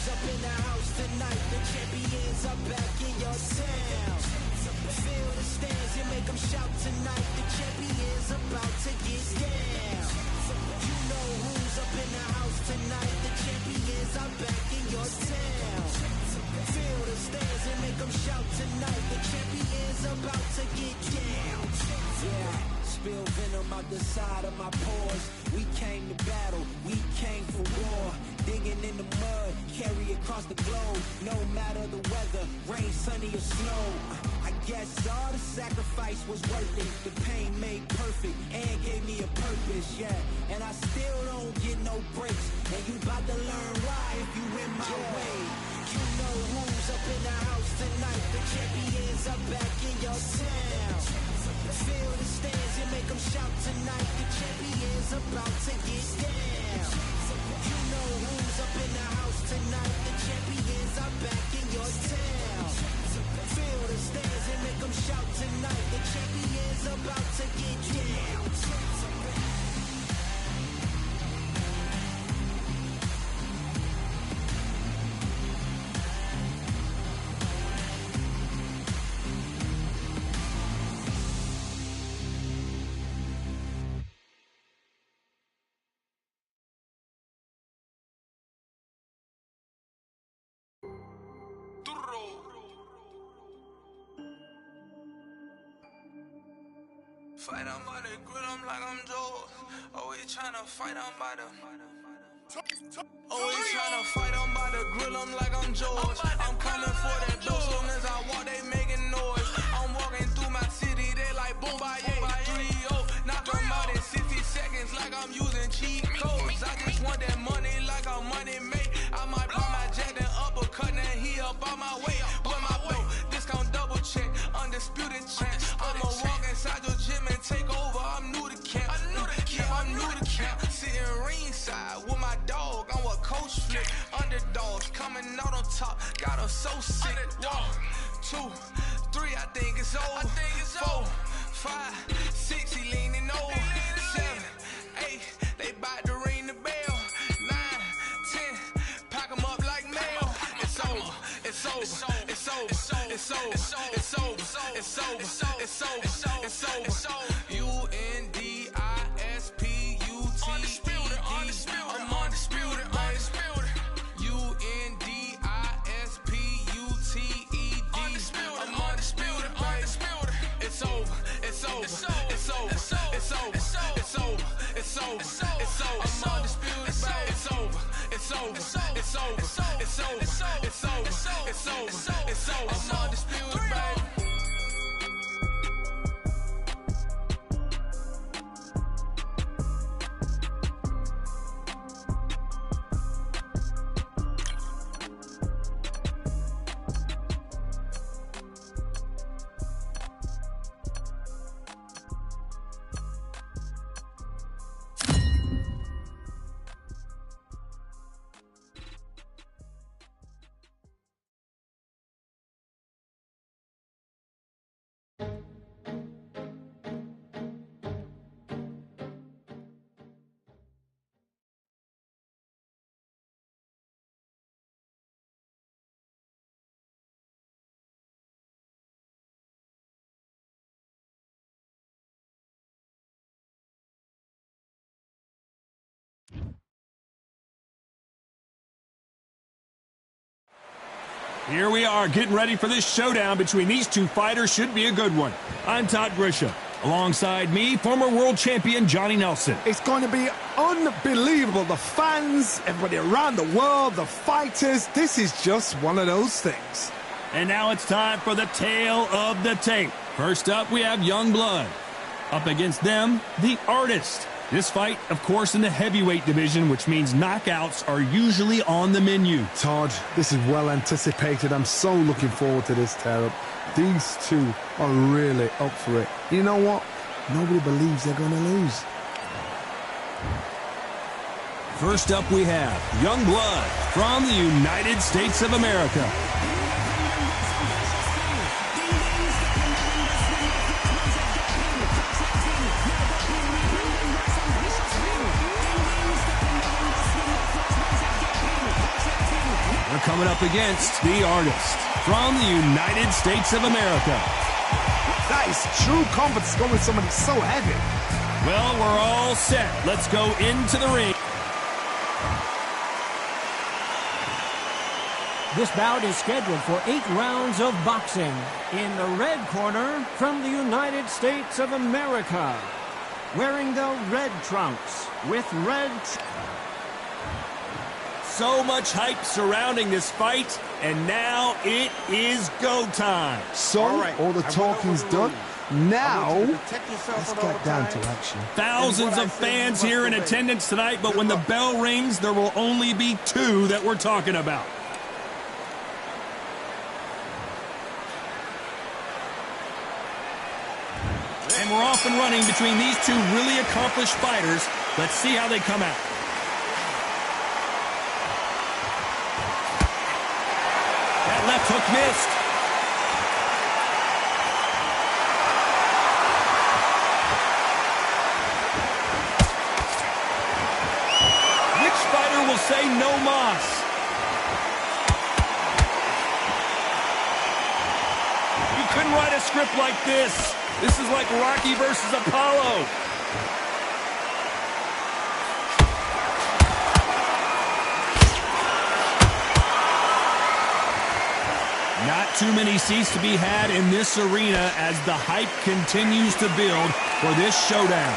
who's up in the house tonight? The champions are back in your town. Feel the stands and make them shout tonight. The champions about to get down. You know who's up in the house tonight? The champions are back in your town. Feel the stands and make them shout tonight. The champions about to get down. Yeah, spill venom out the side of my pores. We came to battle, we came for war. Digging in the mud, carry across the globe. No matter the weather, rain, sunny or snow. I guess all the sacrifice was worth it. The pain made perfect and gave me a purpose, yeah. And I still don't get no breaks. And you about to learn why if you in my way. You know who's up in the house tonight. The champions are back in your town. Feel the stands and make them shout tonight. The champions about to get down. You know who's up in the house tonight. The champions are back in your town. Feel the stands and make them shout tonight. The champions about to get down. Fight on by the grill, I'm like I'm Joe. Always tryna fight on by the. Always tryna fight on by the grill, I'm like I'm George. I'm coming for that dough, soon as I walk, they making noise. I'm walking through my city, they like boom by 3-0. Knock them out in 60 seconds like I'm using cheat codes. I just want that money like I'm money make. I might buy my jet and uppercut, and he up on my way. With my belt, discount double check, undisputed champ. I'ma walk inside your gym and take over. I'm new to camp. Yeah, I'm new to camp. Sitting ringside with my dog on what coach flip. Underdogs coming out on top. Got her so sick. 1, 2, 3, I think it's over. 4, 5, 6, he leaning over. 7, 8, they bout to ring the bell. 9, 10, pack them up like mail. It's over. It's over. It's over. It's over. It's over. It's over. It's over. It's over. Undisputed. I'm undisputed. I'm undisputed. It's over. It's over. It's over. It's over. It's over. It's over. It's over. I'm undisputed. It's over. It's over. It's over. It's over. It's over. It's over. It's over. I'm undisputed, baby. Here we are getting ready for this showdown between these two fighters. Should be a good one. I'm Todd Grisham. Alongside me, former world champion Johnny Nelson. It's going to be unbelievable. The fans, everybody around the world, the fighters. This is just one of those things. And now it's time for the tale of the tape. First up, we have Young Blood. Up against them, the Artist. This fight, of course, in the heavyweight division, which means knockouts are usually on the menu. Todd, this is well anticipated. I'm so looking forward to this tear-up. These two are really up for it. You know what? Nobody believes they're going to lose. First up, we have Young Blood from the United States of America. coming up against the artist from the United States of America. That is true confidence going with somebody so heavy. Well, we're all set. Let's go into the ring. This bout is scheduled for 8 rounds of boxing. In the red corner, from the United States of America, wearing the red trunks with red... So much hype surrounding this fight, and now it is go time. So, all the talking's done. Now, let's get down to action. Thousands of fans here in attendance tonight, but when the bell rings, there will only be 2 that we're talking about. And we're off and running between these 2 really accomplished fighters. Let's see how they come out. That left hook missed. Which fighter will say no mas? You couldn't write a script like this. This is like Rocky versus Apollo. Not too many seats to be had in this arena as the hype continues to build for this showdown.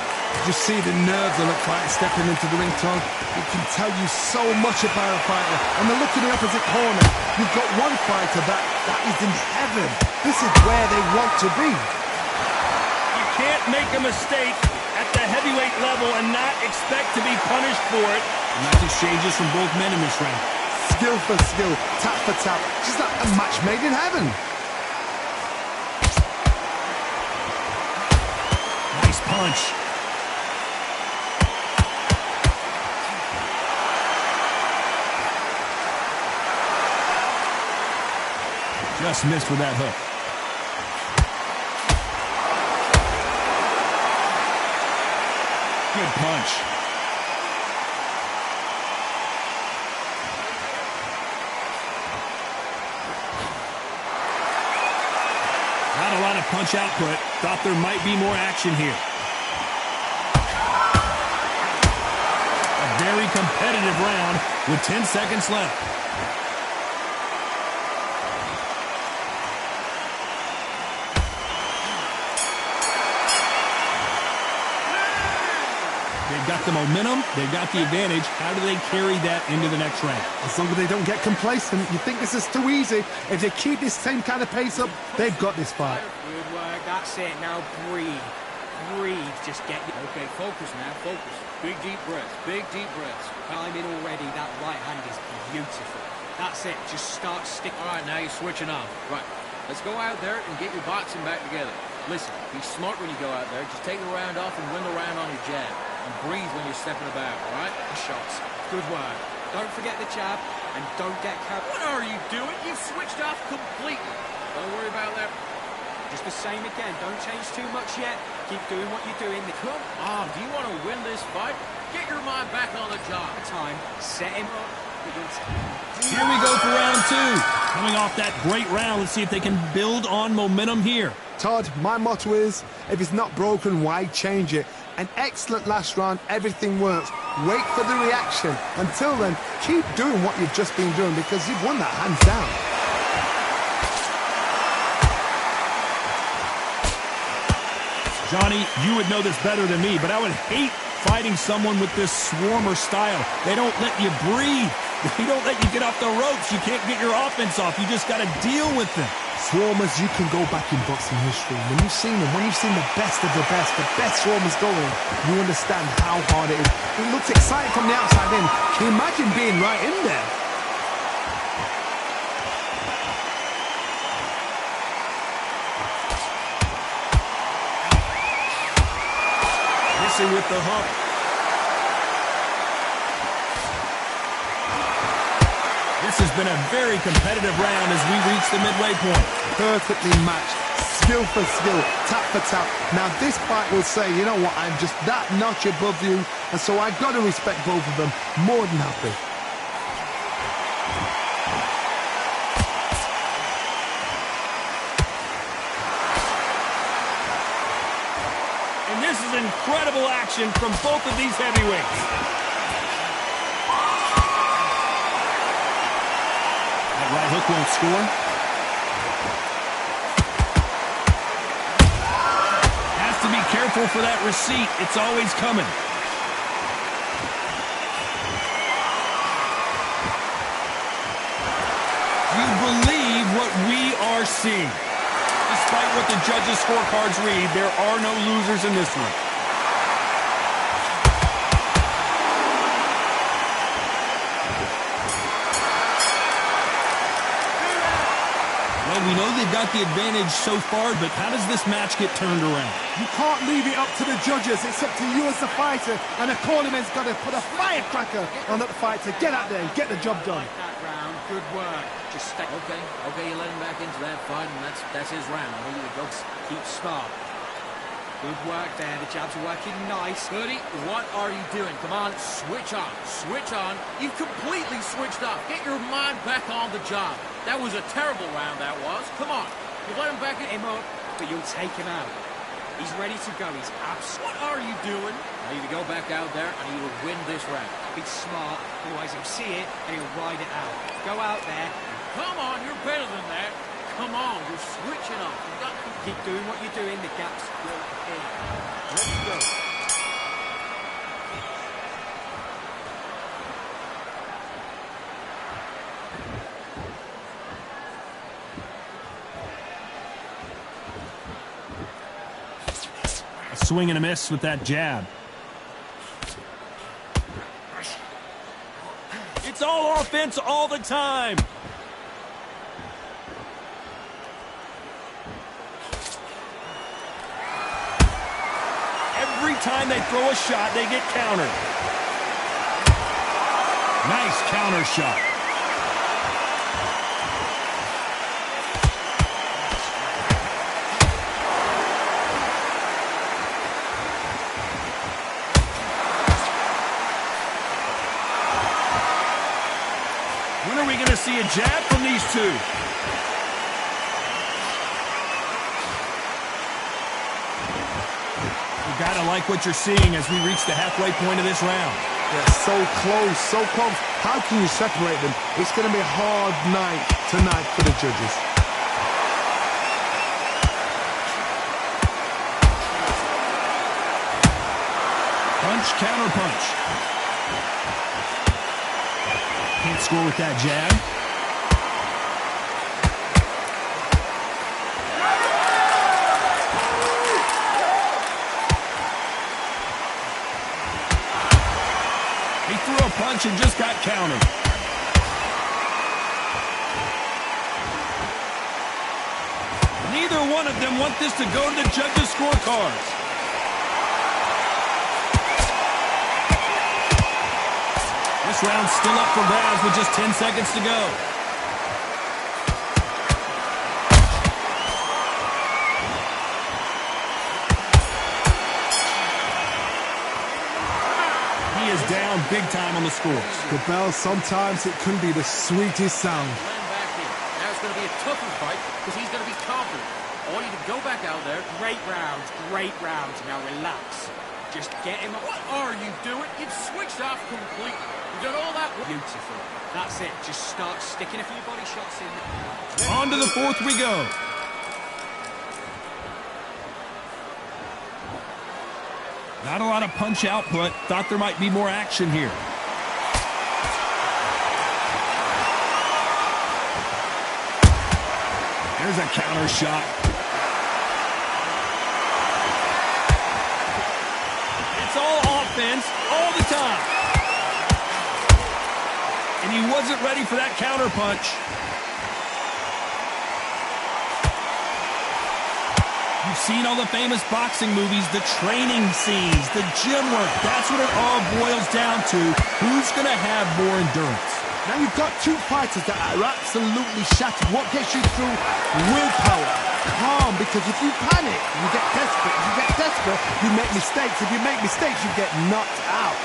You see the nerves of the fighter stepping into the ring, Tom. It can tell you so much about a fighter. And the look in the opposite corner, you've got one fighter that is in heaven. This is where they want to be. You can't make a mistake at the heavyweight level and not expect to be punished for it. Nice exchanges from both men in this round. Skill for skill, tap for tap. Just like a match made in heaven. Nice punch. Just missed with that hook. Good punch. Not a lot of punch output. Thought there might be more action here. A very competitive round with 10 seconds left. They've got the momentum, they've got the advantage. How do they carry that into the next round? As long as they don't get complacent, you think this is too easy. If they keep this same kind of pace up, they've got this fight. Good work, that's it. Now breathe. Breathe, just get... Okay, focus now, focus. Big deep breaths. I'm in already, that right hand is beautiful. That's it, just start sticking. All right, now you're switching off. Right, let's go out there and get your boxing back together. Listen, be smart when you go out there. Just take the round off and win the round on your jab. And breathe when you're stepping about, all right? Shots. Good work. Don't forget the jab, and don't get carried. What are you doing? You've switched off completely. Don't worry about that. Just the same again. Don't change too much yet. Keep doing what you're doing. Come on, do you want to win this fight? Get your mind back on the job. Time. Set him up. Here we go for round 2. Coming off that great round, let's see if they can build on momentum here. Todd, my motto is, if it's not broken, why change it? An excellent last round, everything works. Wait for the reaction. Until then, keep doing what you've just been doing because you've won that hands down. Johnny, you would know this better than me, but I would hate fighting someone with this swarmer style. They don't let you breathe. They don't let you get off the ropes. You can't get your offense off. You just got to deal with them. Swarmers, you can go back in boxing history. When you've seen them, when you've seen the best of the best swarmers going, you understand how hard it is. It looks exciting from the outside in. Can you imagine being right in there? Missing with the hook. This has been a very competitive round as we reach the midway point. Perfectly matched, skill for skill, tap for tap. Now this fight will say, you know what, I'm just that notch above you, and so I've got to respect both of them more than happy. incredible action from both of these heavyweights. That right hook won't score. Has to be careful for that receipt. It's always coming. Do you believe what we are seeing? Despite what the judges' scorecards read, there are no losers in this one. Well, we know they've got the advantage so far, but how does this match get turned around? You can't leave it up to the judges. It's up to you as the fighter, and the cornerman's got to put a firecracker on that fight to get out there and get the job done. That round, good work. Just stay. Okay, you let him back into that fight, and that's his round. There you go. Keep smart. Good work there. The jabs are working nice. Goody, what are you doing? Come on, switch on. Switch on. You've completely switched off. Get your mind back on the job. That was a terrible round, that was. Come on. You let him back in. Him up, but you'll take him out. He's ready to go. He's absolutely. What are you doing? I need to go back out there. I need to win this round. Be smart, otherwise he'll see it and he'll ride it out. Go out there. Come on, you're better than that. Come on, you're switching off. You got to Keep doing what you're doing. The gaps will appear. Let's go. A swing and a miss with that jab. It's all offense all the time. Every time they throw a shot, they get countered. Nice counter shot. When are we going to see a jab from these two? You got to like what you're seeing as we reach the halfway point of this round. Yeah, so close, so close. How can you separate them? It's going to be a hard night tonight for the judges. Punch, counter punch. Can't score with that jab. He threw a punch and just got countered. Neither one of them want this to go to the judges' scorecards. This round's still up for grabs with just 10 seconds to go. He is down big time on the scores. The bell, sometimes it can be the sweetest sound. land back in. Now it's going to be a tougher fight because he's going to be confident. I want you to go back out there. Great round, great round. Now relax. Just get him up. What are you doing? You've switched off completely. You've done all that. Beautiful. That's it. Just start sticking a few body shots in. On to the fourth we go. Not a lot of punch output. Thought there might be more action here. There's a counter shot. It's all offense all the time. And he wasn't ready for that counter punch. You've seen all the famous boxing movies, the training scenes, the gym work. That's what it all boils down to. Who's going to have more endurance? Now you've got two fighters that are absolutely shattered. What gets you through? Willpower. Calm, because if you panic, you get desperate. If you get desperate, you make mistakes. If you make mistakes, you get knocked out.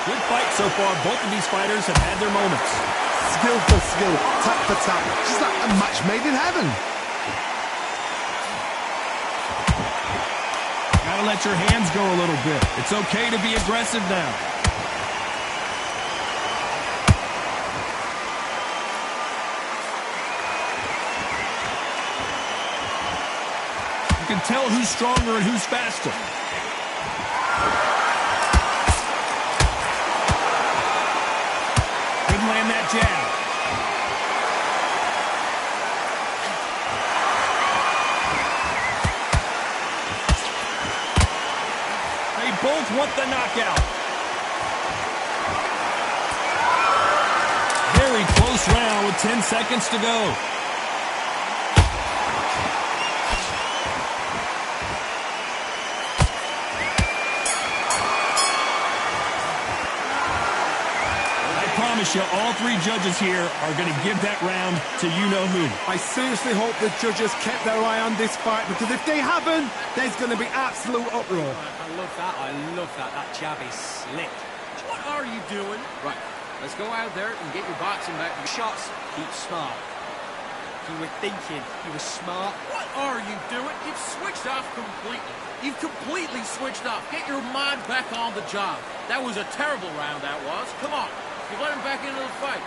Good fight so far. Both of these fighters have had their moments. Skill for skill, tap for tap, just like a match made in heaven. Gotta let your hands go a little bit. It's okay to be aggressive now. You can tell who's stronger and who's faster. Couldn't land that jab. They both want the knockout. Very close round with 10 seconds to go. You, all three judges here are going to give that round to you-know-who. I seriously hope the judges kept their eye on this fight, because if they haven't, there's going to be absolute uproar. I love that. I love that. That jab is slick. What are you doing? Right, let's go out there and get your boxing back. Shots, keep smart. You were thinking, you were smart. What are you doing? You've switched off completely. You've completely switched off. Get your mind back on the job. That was a terrible round, that was. Come on. You let him back into the fight.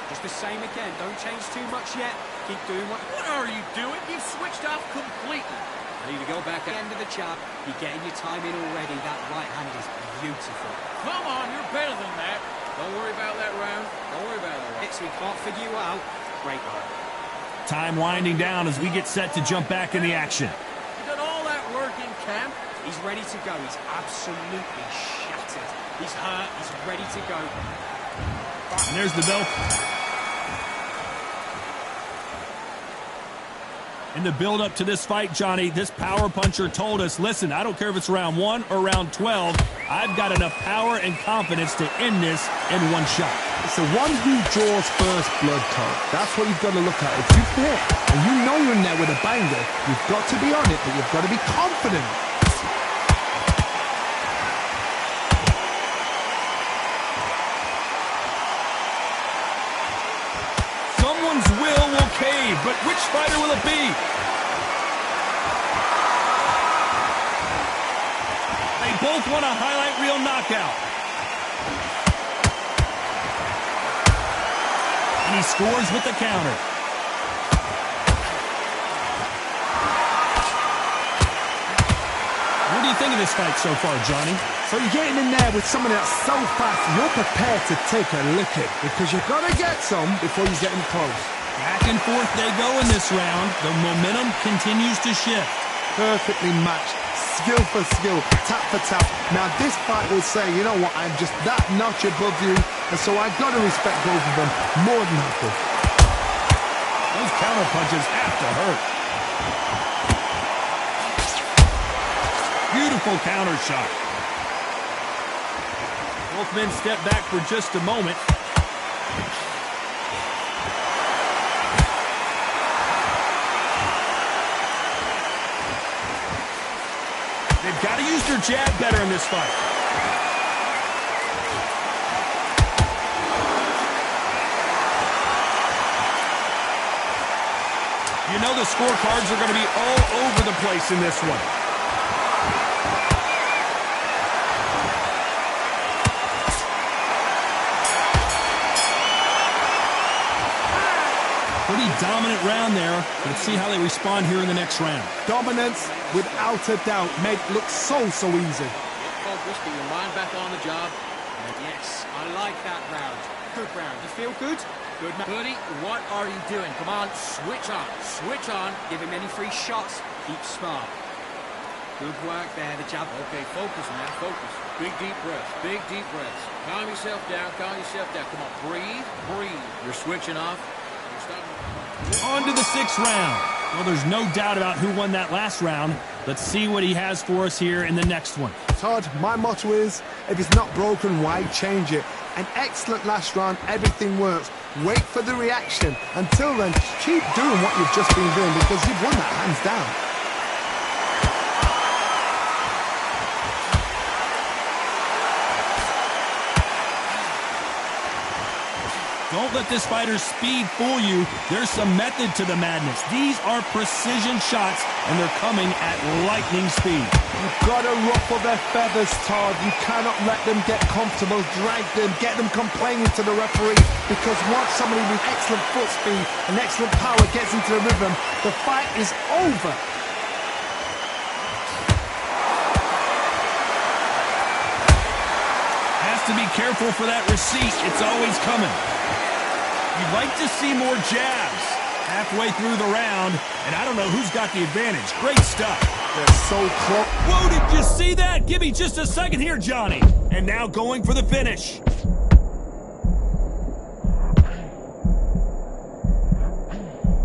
Just the same again. Don't change too much yet. Keep doing what are you doing? You've switched off completely. I need to go back at the end of the jab. You're getting your time in already. That right hand is beautiful. Come on, you're better than that. Don't worry about that round. Don't worry about that round. It's we can't figure you out. Great round. Time winding down as we get set to jump back in the action. You done all that work in camp? He's ready to go. He's absolutely shattered. He's hurt. He's ready to go. And there's the bell. In the build-up to this fight, Johnny, this power puncher told us, listen, I don't care if it's round 1 or round 12, I've got enough power and confidence to end this in one shot. It's the one who draws first blood, Todd. That's what you've got to look at. If you've hit and you know you're in there with a banger, you've got to be on it, but you've got to be confident. Someone's will cave, but which fighter will it be? They both want a highlight reel knockout. And he scores with the counter. What do you think of this fight so far, Johnny? So you're getting in there with someone that's so fast, you're prepared to take a licking, because you've got to get some before you get in close. Back and forth they go in this round. The momentum continues to shift. Perfectly matched, skill for skill, tap for tap. Now this fight will say, you know what, I'm just that notch above you, and so I've got to respect both of them more than happy. Those counter punches have to hurt. Beautiful counter shot. Both men step back for just a moment. They've got to use their jab better in this fight. You know the scorecards are going to be all over the place in this one. Pretty dominant round there. Let's see how they respond here in the next round. Dominance, without a doubt, made it look so easy. Get focused, get your mind back on the job. Yes, I like that round. Good round. You feel good? Good, man. Buddy, what are you doing? Come on, switch on. Switch on. Give him any free shots. Keep smart. Good work there, the jab. Okay, focus, man, focus. Big, deep breaths. Big, deep breaths. Calm yourself down, calm yourself down. Come on, breathe, breathe. You're switching off. On to the 6th round. Well, there's no doubt about who won that last round. Let's see what he has for us here in the next one. Todd, my motto is, if it's not broken, why change it? An excellent last round, everything works. Wait for the reaction. Until then, keep doing what you've just been doing, because you've won that hands down. Don't let this fighter's speed fool you. There's some method to the madness. These are precision shots, and they're coming at lightning speed. You've got to ruffle their feathers, Todd. You cannot let them get comfortable, drag them, get them complaining to the referee, because once somebody with excellent foot speed and excellent power gets into the rhythm, the fight is over. Has to be careful for that receipt. It's always coming. You'd like to see more jabs halfway through the round, and I don't know who's got the advantage. Great stuff. They're so close. Whoa, did you see that? Give me just a second here, Johnny. And now going for the finish.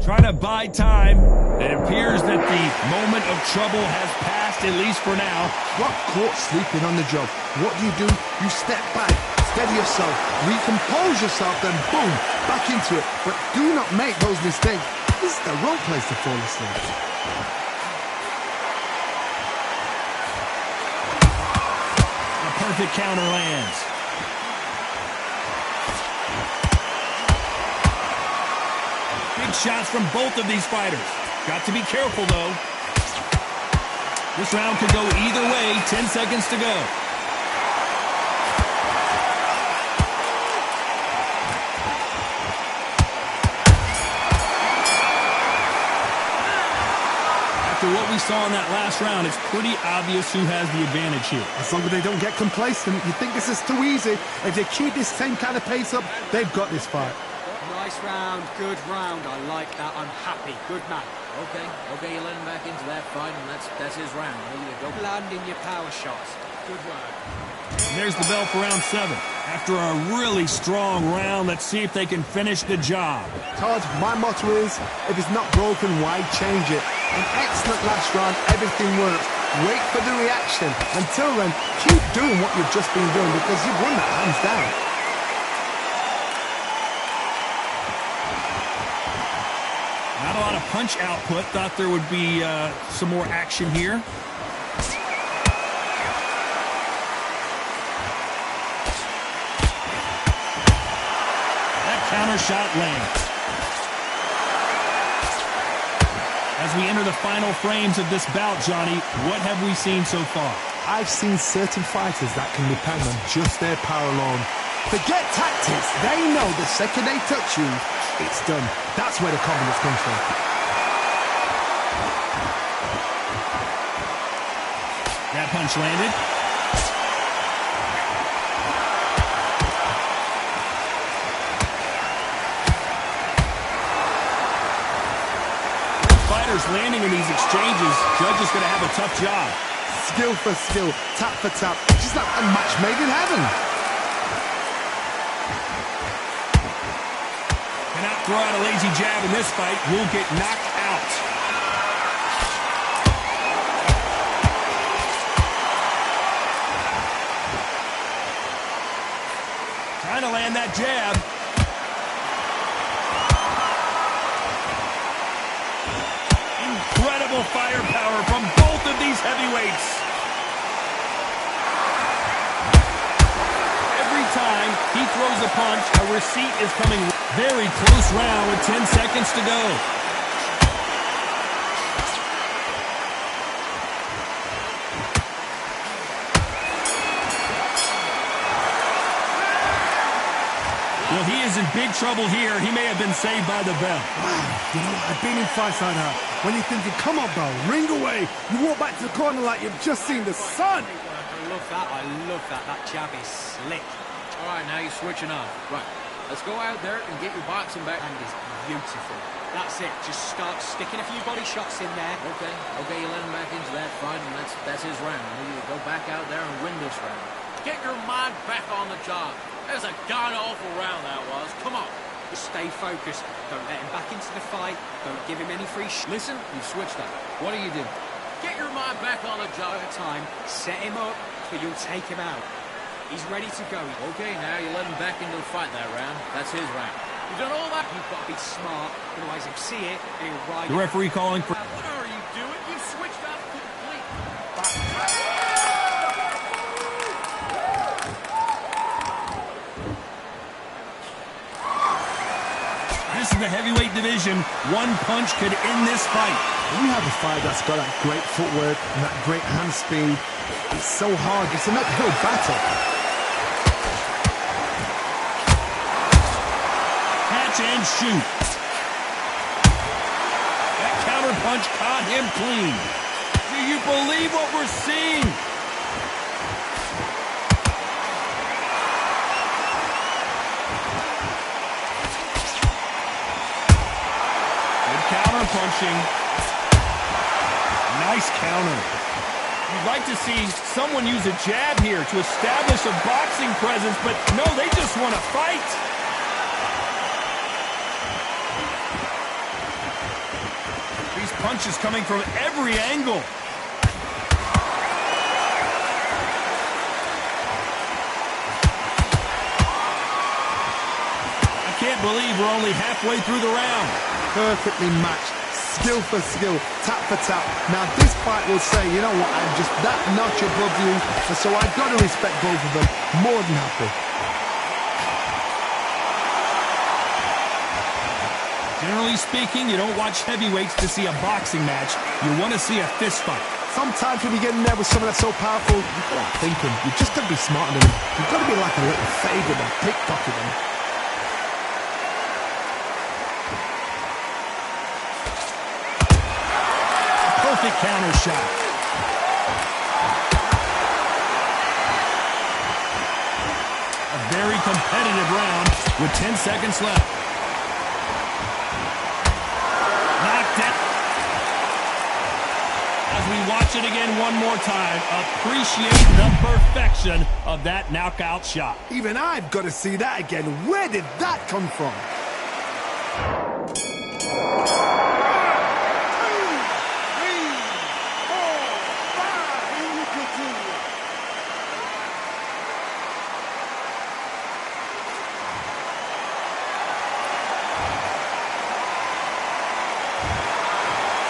Trying to buy time. It appears that the moment of trouble has passed, at least for now. What caught sleeping on the job? What do? You step back, steady yourself, recompose yourself, then boom, back into it. But do not make those mistakes. This is the wrong place to fall asleep. A perfect counter lands. Big shots from both of these fighters. Got to be careful, though. This round could go either way. 10 seconds to go. After what we saw in that last round, it's pretty obvious who has the advantage here. As long as they don't get complacent, you think this is too easy. If they keep this same kind of pace up, they've got this fight. Nice round, good round. I like that. I'm happy. Good man. Okay, you let him back into that fight, and that's his round. You go Landing your power shots. Good work. And there's the bell for round 7. After a really strong round, let's see if they can finish the job. Todd, my motto is, if it's not broken, why change it? An excellent last round, everything works. Wait for the reaction. Until then, keep doing what you've just been doing, because you've won that hands down. Not a lot of punch output. Thought there would be some more action here. That counter shot lands. As we enter the final frames of this bout, Johnny, what have we seen so far? I've seen certain fighters that can depend on just their power alone. Forget tactics. They know the second they touch you, it's done. That's where the confidence comes from. That punch landed. Fighters landing in these exchanges, Judge is going to have a tough job. Skill for skill, tap for tap, just like a match made in heaven. Cannot throw out a lazy jab in this fight. Will get knocked out. Trying to land that jab. Incredible firepower from both of these heavyweights. Every time he throws a punch, a receipt is coming. Very close round with 10 seconds to go. Well, he is in big trouble here. He may have been saved by the bell. You know, I've been in fights like that. When you're thinking, come on, bell, ring away. You walk back to the corner like you've just seen the sun. I love that. I love that. That jab is slick. All right, now you're switching off. Right. Let's go out there and get your boxing back. And is beautiful. That's it. Just start sticking a few body shots in there. Okay, you let him back into that fight, and that's his round. You go back out there and win this round. Get your mind back on the job. That was a god-awful round, that was. Come on. Just stay focused. Don't let him back into the fight. Don't give him any free Listen, you switched up. What do you do? Get your mind back on the job. At a time, set him up, but you'll take him out. He's ready to go. Okay, now you let him back into the fight that round. That's his round. You've done all that. You've got to be smart, otherwise he'll see it and he'll ride The referee calling for... What are you doing? You switched up completely. the heavyweight division, one punch could end this fight. When you have a fight that's got that great footwork and that great hand speed, it's so hard. It's an uphill battle. Catch and shoot. That counter punch caught him clean. Do you believe what we're seeing? Counter punching. Nice counter. You'd like to see someone use a jab here to establish a boxing presence, but no, they just want to fight. These punches coming from every angle. I can't believe we're only halfway through the round. Perfectly matched, skill for skill, tap for tap. Now this fight will say, you know what, I'm just that notch above you, and so I've got to respect both of them. More than happy. Generally speaking, you don't watch heavyweights to see a boxing match. You want to see a fist fight. Sometimes when you get in there with someone that's so powerful, you've got to think thinking. You've just got to be smarter than them. You've got to be like a little favourite and pickpocket them. Perfect counter shot. A very competitive round with 10 seconds left. Knocked out. As we watch it again one more time, appreciate the perfection of that knockout shot. Even I've got to see that again. Where did that come from?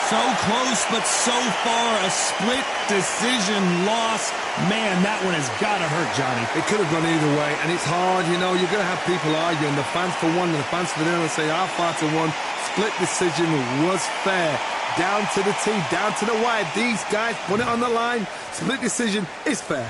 So close, but so far a split decision loss. Man, that one has got to hurt, Johnny. It could have gone either way, and it's hard, you know. You're going to have people arguing, the fans for one and the fans for the other, say our fighter won. Split decision was fair. Down to the T, down to the wire. These guys put it on the line. Split decision is fair.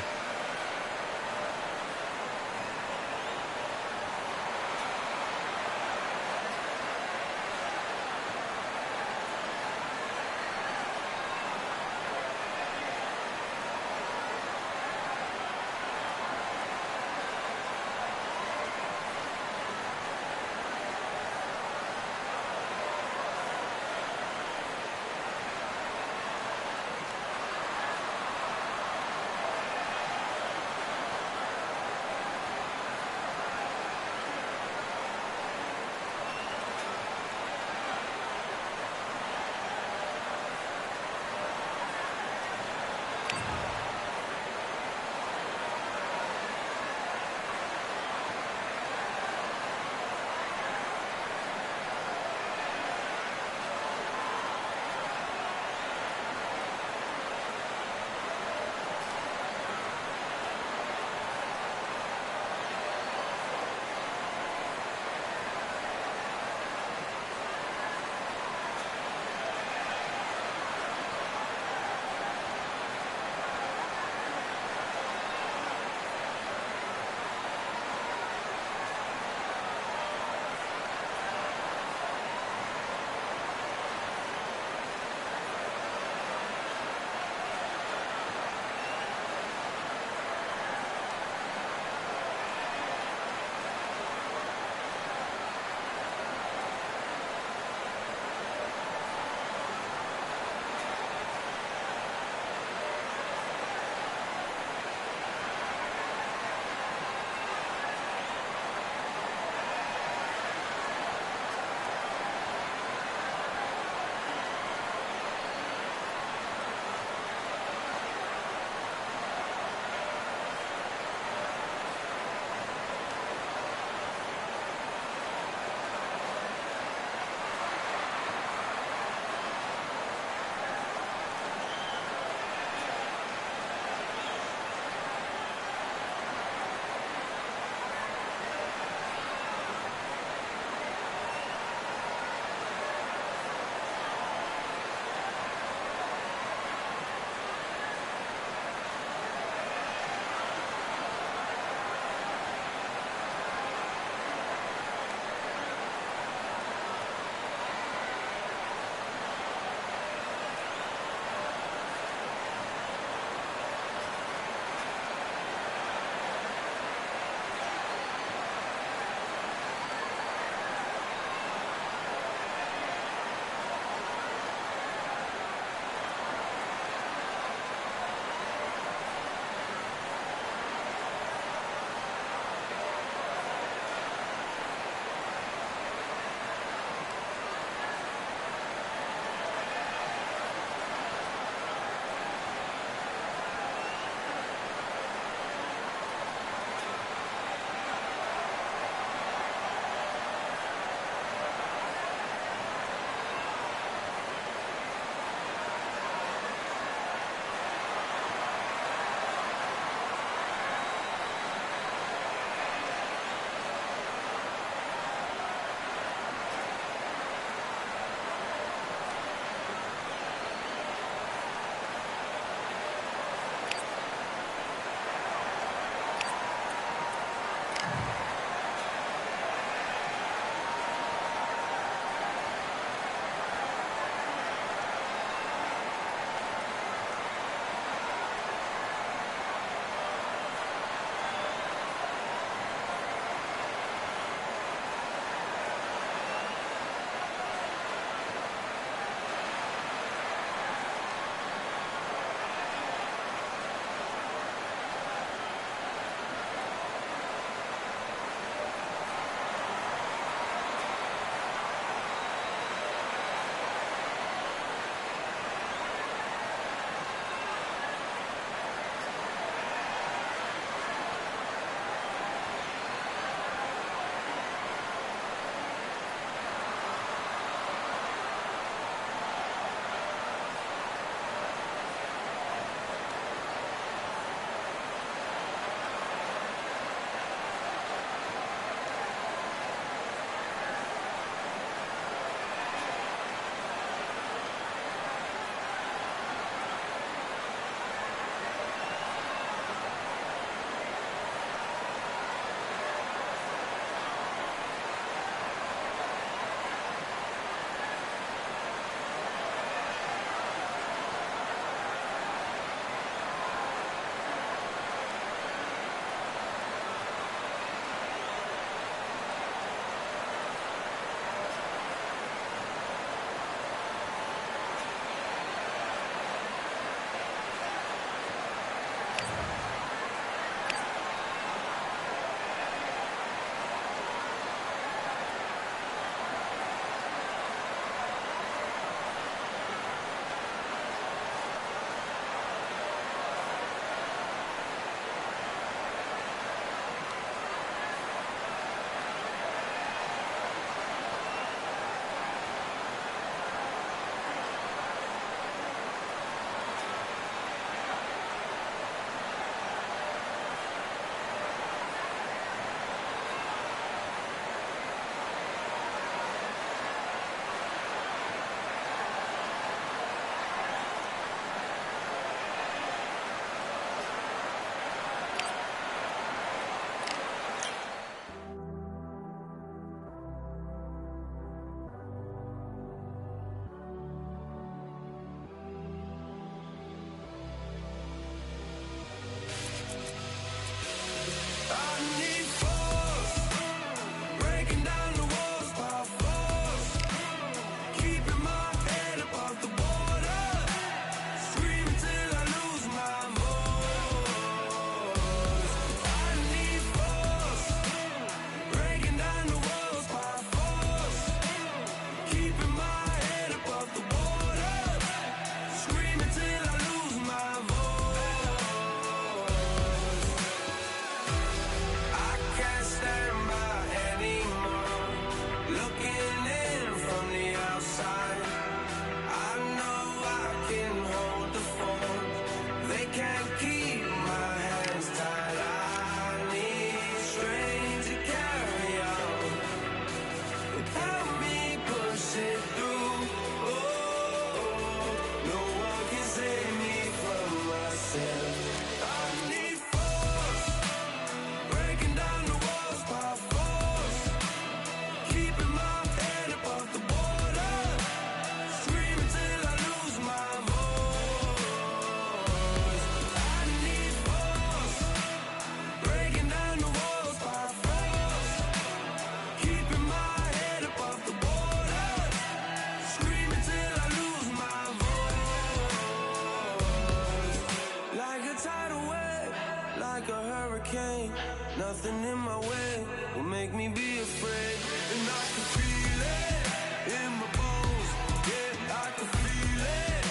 like a hurricane. Nothing in my way will make me be afraid. And I can feel it in my bones. Yeah, I can feel it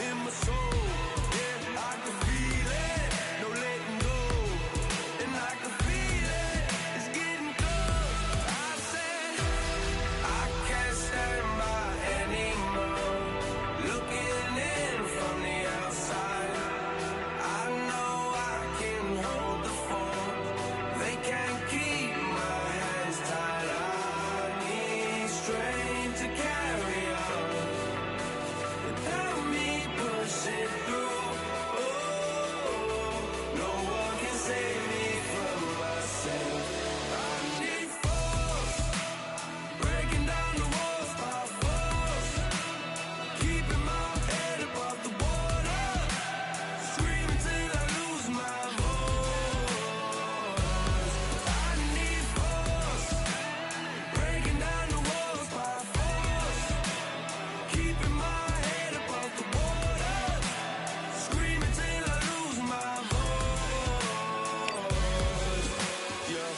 in my soul. Yeah, I can feel it, no letting go. And I can feel it, it's getting close. I said, I can't stand by anymore. Looking in from the outside, I know I can hold the phone. They can't keep my hands tied. I need strength to carry on without me pushing through. Oh, no one can save me from myself. I need force, breaking down the walls by force, keeping my head above the water, screaming till I lose my voice. I need force, breaking down the walls by force, keeping my head above the water, screaming till I lose my voice. Yeah.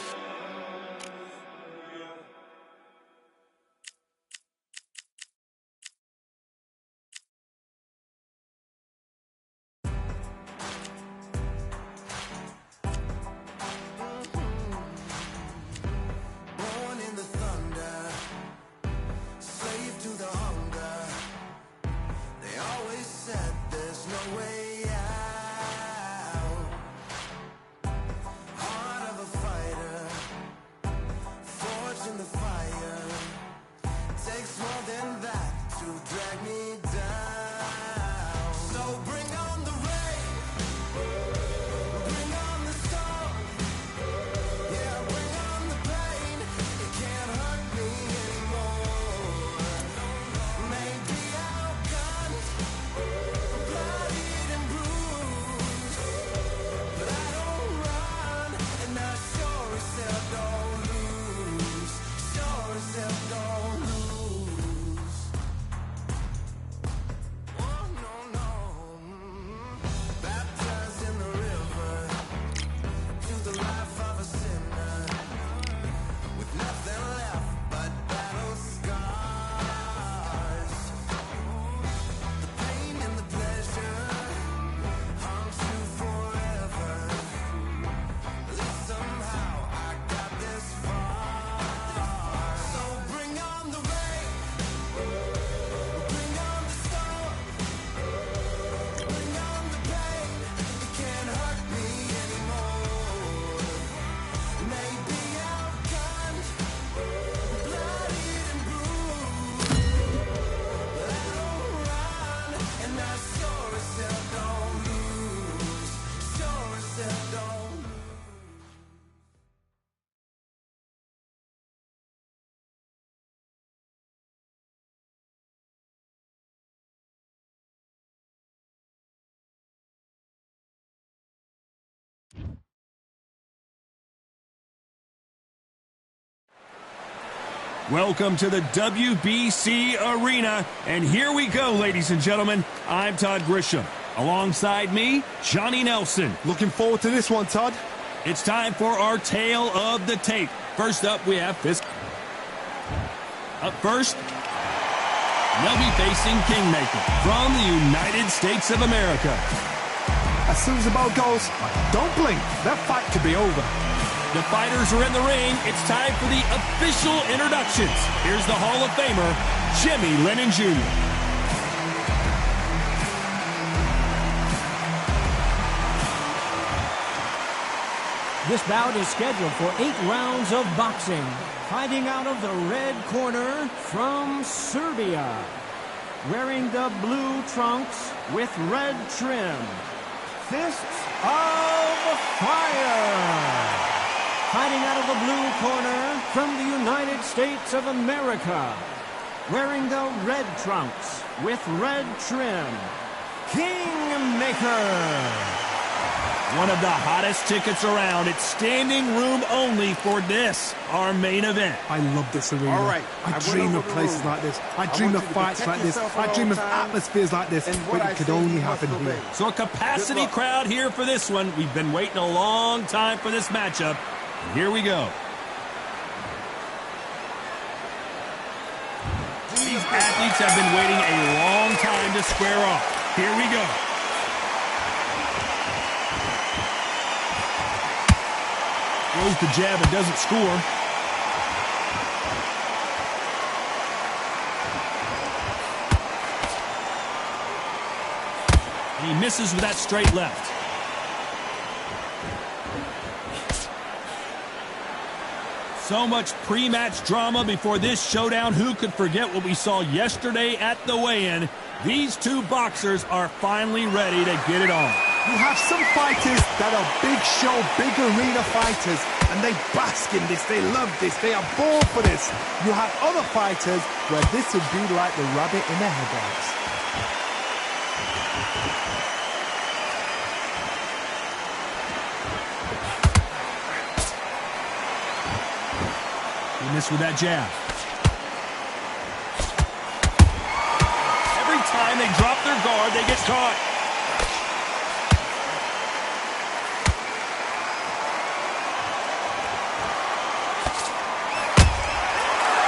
Born in the thunder, slave to the hunger. They always said there's no way out. Heart of a fighter, forged in the fire. Takes more than that to drag me down. So bring on the rain, bring on the storm. Yeah, bring on the pain. It can't hurt me anymore. Maybe outgunned, bloodied and bruised, but I don't run, and I sure as hell don't lose. Sure as hell don't lose. Oh no no. Baptized in the river, to the life of a sinner, with nothing left but battle scars. The pain and the pleasure haunt you forever. At least somehow I got this far. So bring on the rain, bring on the storm, bring on the pain. It can't hurt me anymore. Maybe outgunned, bloodied and bruised, but I don't run, and I sure as hell don't lose. Sure as hell don't lose. Welcome to the WBC Arena, and here we go, ladies and gentlemen. I'm Todd Grisham. Alongside me, Johnny Nelson. Looking forward to this one, Todd. It's time for our tale of the tape. First up, we have this. Up first, they'll be facing Kingmaker from the United States of America. As soon as the bell goes, don't blink. That fight could be over. The fighters are in the ring. It's time for the official introductions. Here's the Hall of Famer, Jimmy Lennon Jr. This bout is scheduled for 8 rounds of boxing. Fighting out of the red corner from Serbia. Wearing the blue trunks with red trim. Fists of Fire. Fighting out of the blue corner from the United States of America. Wearing the red trunks with red trim. Kingmaker. One of the hottest tickets around. It's standing room only for this, our main event. I love this arena. All right, I dream of places like this. I dream of fights like this. I dream of atmospheres like this. But it could only happen here. So a capacity crowd here for this one. We've been waiting a long time for this matchup. And here we go. These athletes have been waiting a long time to square off. Here we go. Throws the jab and doesn't score. And he misses with that straight left. So much pre-match drama before this showdown. Who could forget what we saw yesterday at the weigh-in? These two boxers are finally ready to get it on. You have some fighters that are big show, big arena fighters, and they bask in this, they love this, they are born for this. You have other fighters where this would be like the rabbit in the headlights. He missed with that jab. Every time they drop their guard, they get caught.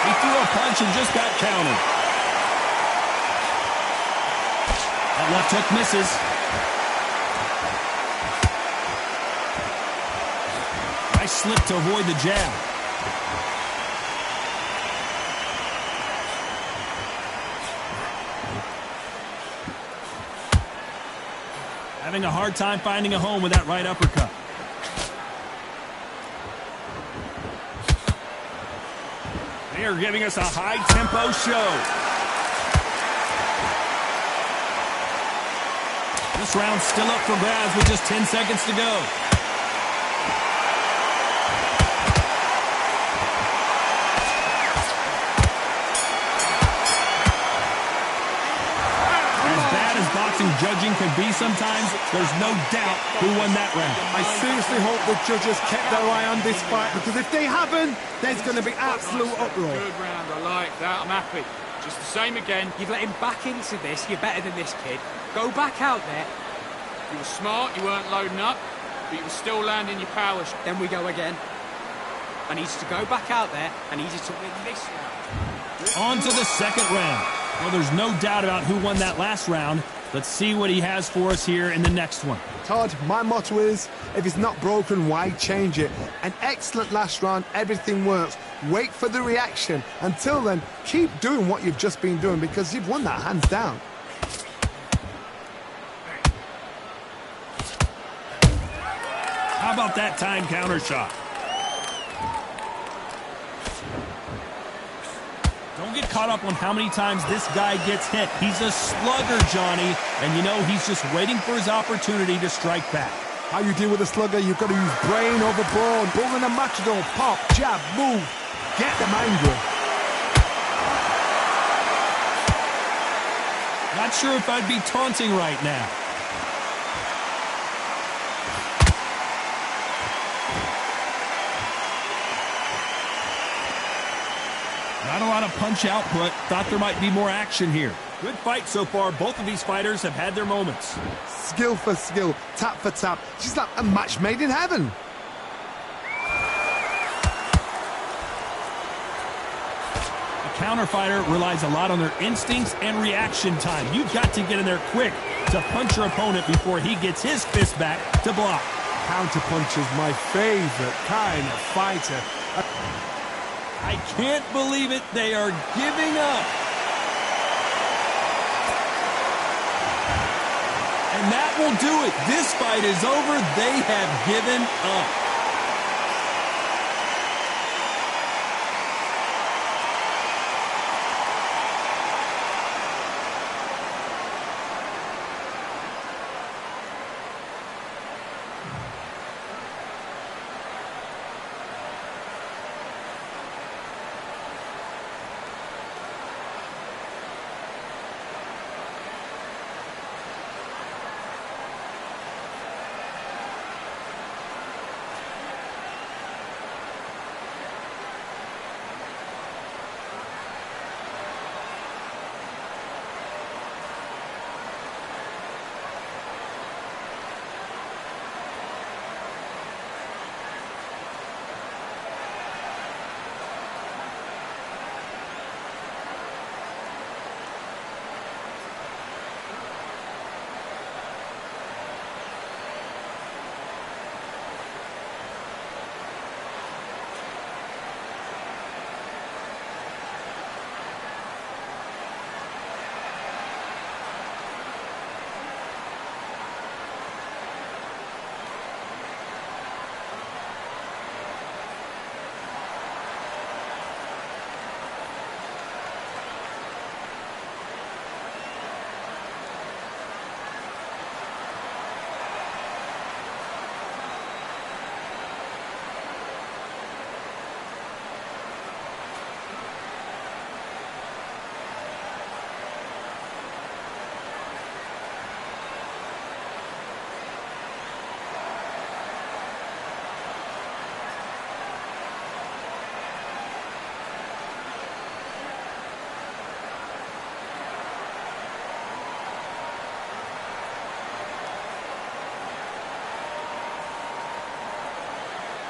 He threw a punch and just got countered. That left hook misses. Nice slip to avoid the jab. Having a hard time finding a home with that right uppercut. They are giving us a high-tempo show. This round's still up for grabs with just 10 seconds to go. Judging can be sometimes, there's no doubt who won that round. I seriously hope the judges kept their eye on this fight, because if they haven't, there's going to be absolute uproar. Good round, I like that, I'm happy. Just the same again. You've let him back into this, you're better than this kid. Go back out there. You were smart, you weren't loading up, but you were still landing your power. Then we go again. I need you to go back out there, I need you to win this round. On to the second round. Well, there's no doubt about who won that last round. Let's see what he has for us here in the next one. Todd, my motto is, if it's not broken, why change it? An excellent last round, everything works. Wait for the reaction. Until then, keep doing what you've just been doing, because you've won that hands down. How about that time counter shot? Don't get caught up on how many times this guy gets hit. He's a slugger, Johnny, and you know he's just waiting for his opportunity to strike back. How you deal with a slugger, you've got to use brain over brawn. Bull in a matador, pop, jab, move, get them angry. Not sure if I'd be taunting right now. Not a lot of punch output. Thought there might be more action here. Good fight so far. Both of these fighters have had their moments. Skill for skill, tap for tap. She's like a match made in heaven. A counter fighter relies a lot on their instincts and reaction time. You've got to get in there quick to punch your opponent before he gets his fist back to block. Counter punch is my favorite kind of fighter. I can't believe it. They are giving up. And that will do it. This fight is over. They have given up.